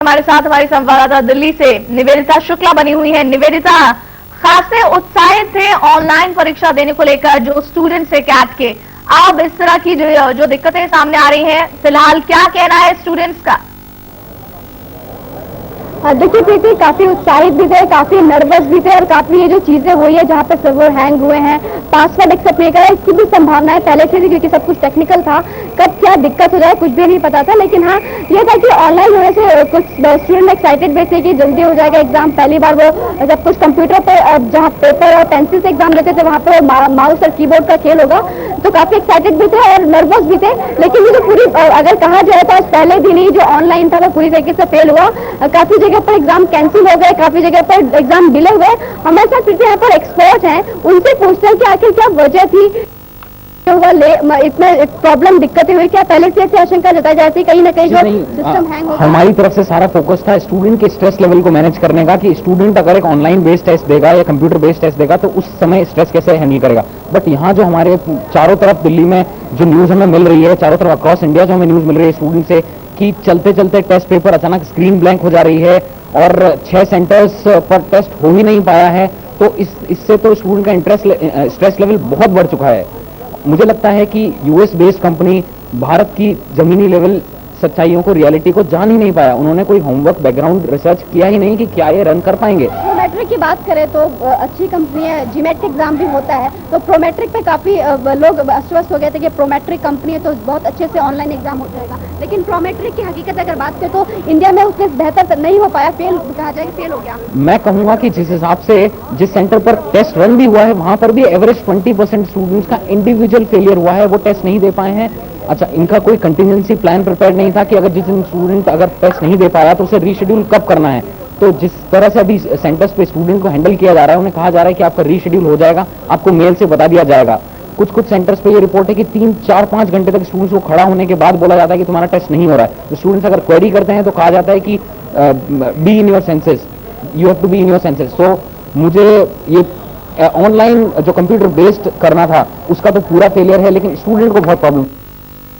हमारे साथ हमारी संवाददाता दिल्ली से निवेदिता शुक्ला बनी हुई है। निवेदिता, खासे उत्साहित थे ऑनलाइन परीक्षा देने को लेकर जो स्टूडेंट्स है कैट के। अब इस तरह की जो दिक्कतें सामने आ रही हैं, फिलहाल क्या कहना है स्टूडेंट्स का? देखिए प्रीति, काफी उत्साहित भी थे, काफी नर्वस भी थे और काफी ये जो चीजें हुई है जहाँ पे सर्वर हैंग हुए हैं, पासवर्ड एक्सेप्ट नहीं करा, इसकी भी संभावनाएं पहले से थी क्योंकि सब कुछ टेक्निकल था। कब क्या दिक्कत हो जाए कुछ भी नहीं पता था, लेकिन हाँ ये था कि ऑनलाइन होने से कुछ स्टूडेंट एक्साइटेड भी थे कि जल्दी हो जाएगा एग्जाम। पहली बार वो जब कुछ कंप्यूटर पर जहाँ पेपर और पेंसिल से एग्जाम देते थे वहाँ पे माउस और कीबोर्ड का खेल होगा, तो काफी एक्साइटेड भी थे और नर्वस भी थे। लेकिन ये जो पूरी अगर कहा जाए तो पहले दिन ही जो ऑनलाइन था वो पूरी तरीके से फेल हुआ। काफी जगह पर एग्जाम कैंसिल हो गए, काफी जगह पर एग्जाम डिले हुए। हमारे साथ यहाँ पर एक्सपर्ट हैं, उनसे पूछते हैं कि आखिर क्या वजह थी इतना प्रॉब्लम दिक्कतें हुई, क्या पहले से ऐसी आशंका जताई जाती कहीं ना कहीं जो सिस्टम हैंग होगा? हमारी तरफ से सारा फोकस था स्टूडेंट के स्ट्रेस लेवल को मैनेज करने का, कि स्टूडेंट अगर एक ऑनलाइन बेस्ड टेस्ट देगा या कंप्यूटर बेस्ड टेस्ट देगा तो उस समय स्ट्रेस कैसे हैंडल करेगा। बट यहाँ जो हमारे चारों तरफ दिल्ली में जो न्यूज हमें मिल रही है, चारों तरफ अक्रॉस इंडिया जो हमें न्यूज मिल रही है स्टूडेंट से, कि चलते चलते टेस्ट पेपर अचानक स्क्रीन ब्लैंक हो जा रही है और 6 सेंटर्स पर टेस्ट हो ही नहीं पाया है, तो इससे तो स्टूडेंट का स्ट्रेस लेवल बहुत बढ़ चुका है। मुझे लगता है कि यूएस बेस्ड कंपनी भारत की जमीनी लेवल सच्चाइयों को, रियलिटी को जान ही नहीं पाया। उन्होंने कोई होमवर्क, बैकग्राउंड रिसर्च किया ही नहीं कि क्या ये रन कर पाएंगे। प्रोमेट्रिक की बात करें तो अच्छी कंपनी है, जीमेट एग्जाम भी होता है, तो प्रोमेट्रिक पे काफी लोग आश्वस्त हो गए थे कि प्रोमेट्रिक कंपनी है तो बहुत अच्छे से ऑनलाइन एग्जाम हो जाएगा। लेकिन प्रोमेट्रिक की हकीकत अगर बात करें तो इंडिया में उतने बेहतर नहीं हो पाया, फेल कहा जाए, फेल हो गया। मैं कहूंगा कि जिस हिसाब से जिस सेंटर पर टेस्ट रन भी हुआ है वहां पर भी एवरेज 20% स्टूडेंट्स का इंडिविजुअल फेलियर हुआ है, वो टेस्ट नहीं दे पाए हैं। अच्छा, इनका कोई कंटिजेंसी प्लान प्रिपेयर नहीं था कि अगर जिस दिन स्टूडेंट अगर टेस्ट नहीं दे पाया तो उसे रीशेड्यूल कब करना है। तो जिस तरह से अभी सेंटर्स पे स्टूडेंट को हैंडल किया जा रहा है, उन्हें कहा जा रहा है कि आपका रीशेड्यूल हो जाएगा, आपको मेल से बता दिया जाएगा। कुछ सेंटर्स पे ये रिपोर्ट है कि 3, 4, 5 घंटे तक स्टूडेंट्स को खड़ा होने के बाद बोला जाता है कि तुम्हारा टेस्ट नहीं हो रहा है। तो स्टूडेंट्स अगर क्वेरी करते हैं तो कहा जाता है कि be in your senses, you have to be in your senses. तो मुझे ये ऑनलाइन जो कंप्यूटर बेस्ड करना था उसका तो पूरा फेलियर है, लेकिन स्टूडेंट को बहुत प्रॉब्लम।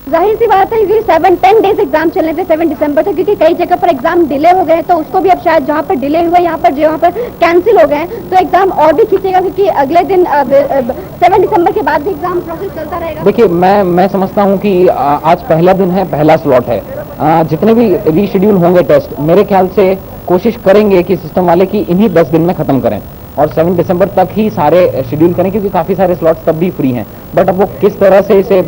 जाहिर सी बात है कि 7-10 डेज एग्जाम चलने थे 7 दिसंबर तक, क्योंकि कई जगह पर एग्जाम डिले हो गए, तो उसको भी अब शायद जहाँ पर डिले हुआ यहाँ पर कैंसिल हो गए तो एग्जाम और भी खींचेगा, क्योंकि अगले दिन 7 दिसंबर के बाद भी एग्जाम प्रोसेस चलता रहेगा। देखिए, मैं समझता हूँ कि आज पहला दिन है, पहला स्लॉट है। जितने भी रीशेड्यूल होंगे टेस्ट, मेरे ख्याल से कोशिश करेंगे कि सिस्टम वाले की इन्हीं 10 दिन में खत्म करें और 7 दिसंबर तक ही सारे शेड्यूल करें, क्योंकि काफी सारे स्लॉट्स तब भी फ्री हैं। बट अब वो किस तरह से इसे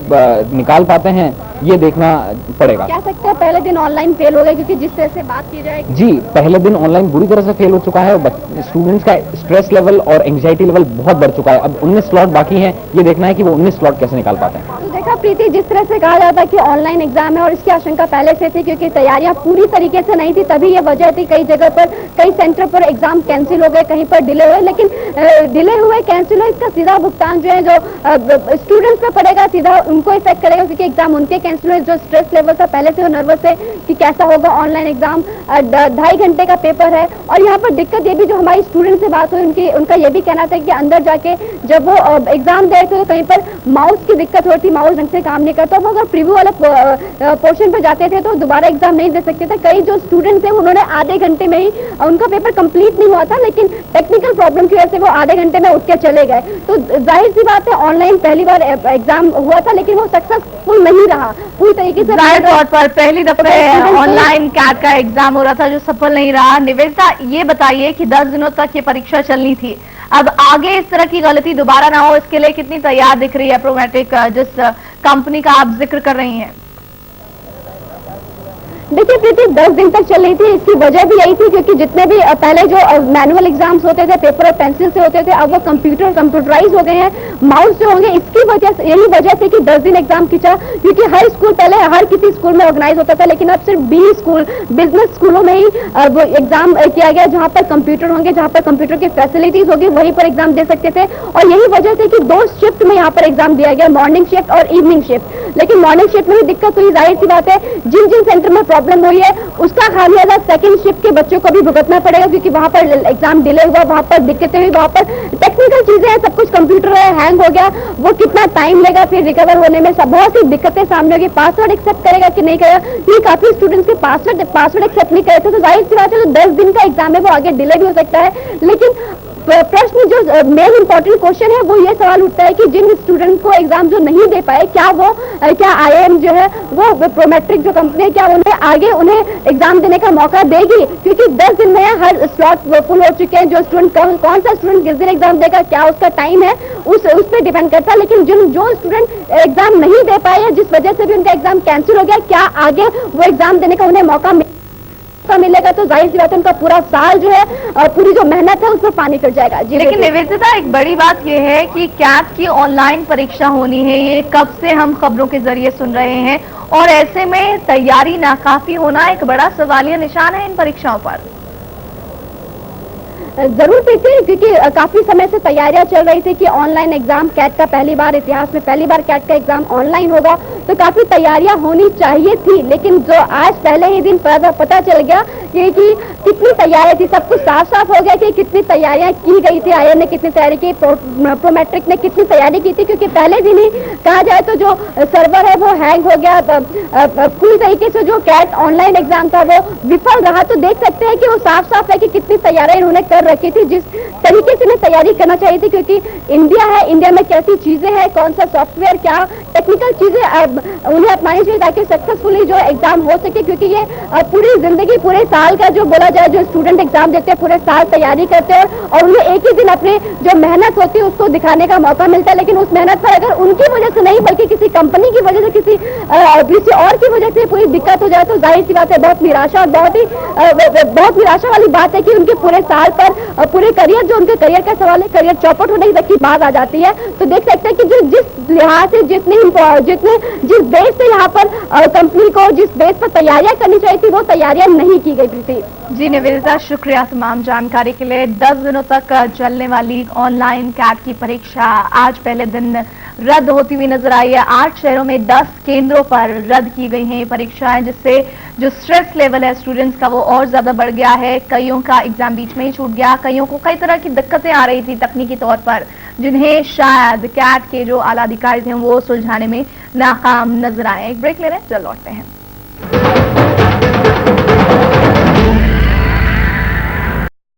निकाल पाते हैं ये देखना पड़ेगा। कह सकते हैं पहले दिन ऑनलाइन फेल हो गए, क्योंकि जिस तरह से बात की जाए जी, पहले दिन ऑनलाइन बुरी तरह से फेल हो चुका है। स्टूडेंट्स का स्ट्रेस लेवल और एंग्जाइटी लेवल बहुत बढ़ चुका है। अब 19 स्लॉट बाकी हैं, ये देखना है कि वो 19 स्लॉट कैसे निकाल पाते हैं। तो देखा प्रीति, जिस तरह से कहा जाता है कि ऑनलाइन एग्जाम है और इसकी आशंका पहले से थी क्योंकि तैयारियां पूरी तरीके से नहीं थी, तभी ये वजह थी। कई जगह पर, कई सेंटर पर एग्जाम कैंसिल हो गए, कहीं पर डिले हुए, लेकिन डिले हुए, कैंसिल हुए, इसका सीधा भुगतान जो है जो स्टूडेंट्स पे पड़ेगा, सीधा उनको इफेक्ट करेगा, क्योंकि एग्जाम उनके कैंसिल हुए। जो स्ट्रेस लेवल था, पहले से वो नर्वस है कि कैसा होगा ऑनलाइन एग्जाम, 2.5 घंटे का पेपर है। और यहाँ पर दिक्कत ये भी, जो हमारी स्टूडेंट से बात हुई, उनका ये भी कहना था कि अंदर जाके जब वो एग्जाम दे थे तो कहीं पर माउस की दिक्कत होती थी, माउस ढंग से काम नहीं करता। वो अगर प्रीव्यू वाले पोर्शन पर जाते थे तो दोबारा एग्जाम नहीं दे सकते थे। कई जो स्टूडेंट्स हैं उन्होंने आधे घंटे में ही, उनका पेपर कंप्लीट नहीं हुआ था, लेकिन टेक्निकल प्रॉब्लम की वजह से वो आधे घंटे में उठ के चले गए। तो जाहिर सी बात है, ऑनलाइन पहली बार एग्जाम हुआ था, लेकिन वो सक्सेसफुल नहीं रहा पूरी तरीके से। जाहिर तौर पर पहली दफे ऑनलाइन कैट का एग्जाम हो रहा था जो सफल नहीं रहा। निवेदिता, ये बताइए कि 10 दिनों तक ये परीक्षा चलनी थी, अब आगे इस तरह की गलती दोबारा ना हो, इसके लिए कितनी तैयार दिख रही है प्रोमेट्रिक, जिस कंपनी का आप जिक्र कर रही हैं? देखिए प्रीति, 10 दिन तक चल रही थी, इसकी वजह भी यही थी क्योंकि जितने भी पहले जो मैनुअल एग्जाम्स होते थे, पेपर और पेंसिल से होते थे, अब वो कंप्यूटराइज हो गए हैं, माउस से होंगे। इसकी वजह से, यही वजह थी कि 10 दिन एग्जाम खींचा, क्योंकि हर स्कूल, पहले हर किसी स्कूल में ऑर्गेनाइज होता था, लेकिन अब सिर्फ 20 स्कूल, बिजनेस स्कूलों में ही वो एग्जाम किया गया, जहाँ पर कंप्यूटर होंगे, जहाँ पर कंप्यूटर की फैसिलिटीज होगी, वहीं पर एग्जाम दे सकते थे। और यही वजह थी कि 2 शिफ्ट में यहाँ पर एग्जाम दिया गया, मॉर्निंग शिफ्ट और इवनिंग शिफ्ट। लेकिन मॉर्निंग शिफ्ट में भी दिक्कत हुई, जाहिर सी बात है, जिन जिन सेंटर में प्रॉब्लम हुई है उसका खामियाजा सेकंड शिफ्ट के बच्चों को भी भुगतना पड़ेगा, क्योंकि वहां पर एग्जाम डिले हुआ, वहां पर दिक्कतें हुई, वहां पर टेक्निकल चीजें हैं, सब कुछ कंप्यूटर है, हैंग हो गया, वो कितना टाइम लेगा फिर रिकवर होने में, सब बहुत सी दिक्कतें सामने होगी। पासवर्ड एक्सेप्ट करेगा कि नहीं करेगा, ये काफी स्टूडेंट्स के पासवर्ड एक्सेप्ट नहीं करते, तो जाहिर सी बात है जो 10 दिन का एग्जाम है वो आगे डिले भी हो सकता है। लेकिन प्रश्न जो मेन इंपॉर्टेंट क्वेश्चन है वो ये सवाल उठता है कि जिन स्टूडेंट को एग्जाम जो नहीं दे पाए, क्या IIM जो है वो प्रोमेट्रिक जो कंपनी है, क्या उन्हें आगे उन्हें एग्जाम देने का मौका देगी? क्योंकि 10 दिन में हर स्लॉट फुल हो चुके हैं। जो स्टूडेंट कौन सा स्टूडेंट किस दिन एग्जाम देगा, क्या उसका टाइम है, उस पर डिपेंड करता है। लेकिन जो स्टूडेंट एग्जाम नहीं दे पाए हैं, जिस वजह से भी उनका एग्जाम कैंसिल हो गया, क्या आगे वो एग्जाम देने का उन्हें मौका मिलेगा? तो जाहिर सी बात है उनका पूरा साल जो है, पूरी जो मेहनत है उस पर पानी फिर जाएगा। जी, लेकिन निवेदिता, एक बड़ी बात यह है कि कैट की ऑनलाइन परीक्षा होनी है, ये कब से हम खबरों के जरिए सुन रहे हैं, और ऐसे में तैयारी नाकाफी होना एक बड़ा सवालिया निशान है इन परीक्षाओं पर। जरूर प्रीति, क्योंकि काफी समय से तैयारियां चल रही थी कि ऑनलाइन एग्जाम, कैट का इतिहास में पहली बार कैट का एग्जाम ऑनलाइन होगा, तो काफी तैयारियां होनी चाहिए थी। लेकिन जो आज पहले ही दिन पता चल गया कि कितनी तैयारी थी, सब कुछ साफ साफ हो गया कि कितनी तैयारियां की गई थी, IIM ने कितनी तैयारी की, प्रोमेट्रिक ने कितनी तैयारी की थी। क्योंकि पहले दिन ही कहा जाए तो जो सर्वर है वो हैंग हो गया, पूरी तरीके से जो कैट ऑनलाइन एग्जाम था वो विफल रहा। तो देख सकते हैं कि वो साफ साफ है कि कितनी तैयारी इन्होंने कर रखी थी, जिस तरीके से इन्हें तैयारी करना चाहिए थी। क्योंकि इंडिया है, इंडिया में कैसी चीजें हैं, कौन सा सॉफ्टवेयर, क्या टेक्निकल चीजें उन्हें अपनानी चाहिए ताकि सक्सेसफुली जो एग्जाम हो सके। क्योंकि ये पूरी जिंदगी, पूरे साल का जो बोला जाए, जो स्टूडेंट एग्जाम देते हैं पूरे साल तैयारी करते हैं, और उन्हें एक ही दिन अपने जो मेहनत होती है उसको दिखाने का मौका मिलता है। लेकिन उस मेहनत पर अगर उनकी वजह से नहीं बल्कि किसी कंपनी की वजह से, किसी और की वजह से पूरी दिक्कत हो जाए, तो जाहिर सी बात है बहुत निराशा, और बहुत निराशा वाली बात है कि उनके पूरे साल पर, पूरे करियर, जो उनके करियर का सवाल है, करियर चौपट होने तक की बात आ जाती है। तो देख सकते हैं कि जिस लिहाज से, जिस बेस से यहाँ पर कंपनी को जिस बेस पर तैयारियां करनी चाहिए थी वो तैयारियां नहीं की गई थी। जी निवेदिता, शुक्रिया तमाम जानकारी के लिए। 10 दिनों तक चलने वाली ऑनलाइन कैट की परीक्षा आज पहले दिन रद्द होती हुई नजर आई है। 8 शहरों में 10 केंद्रों पर रद्द की गई हैं ये परीक्षाएं, जिससे जो स्ट्रेस लेवल है स्टूडेंट्स का वो और ज्यादा बढ़ गया है। कईयों का एग्जाम बीच में ही छूट गया, कईयों को कई तरह की दिक्कतें आ रही थी तकनीकी तौर पर, जिन्हें शायद कैट के जो आला अधिकारी थे वो सुलझाने में नाकाम नजर आए। एक ब्रेक ले रहे हैं, चल लौटते हैं।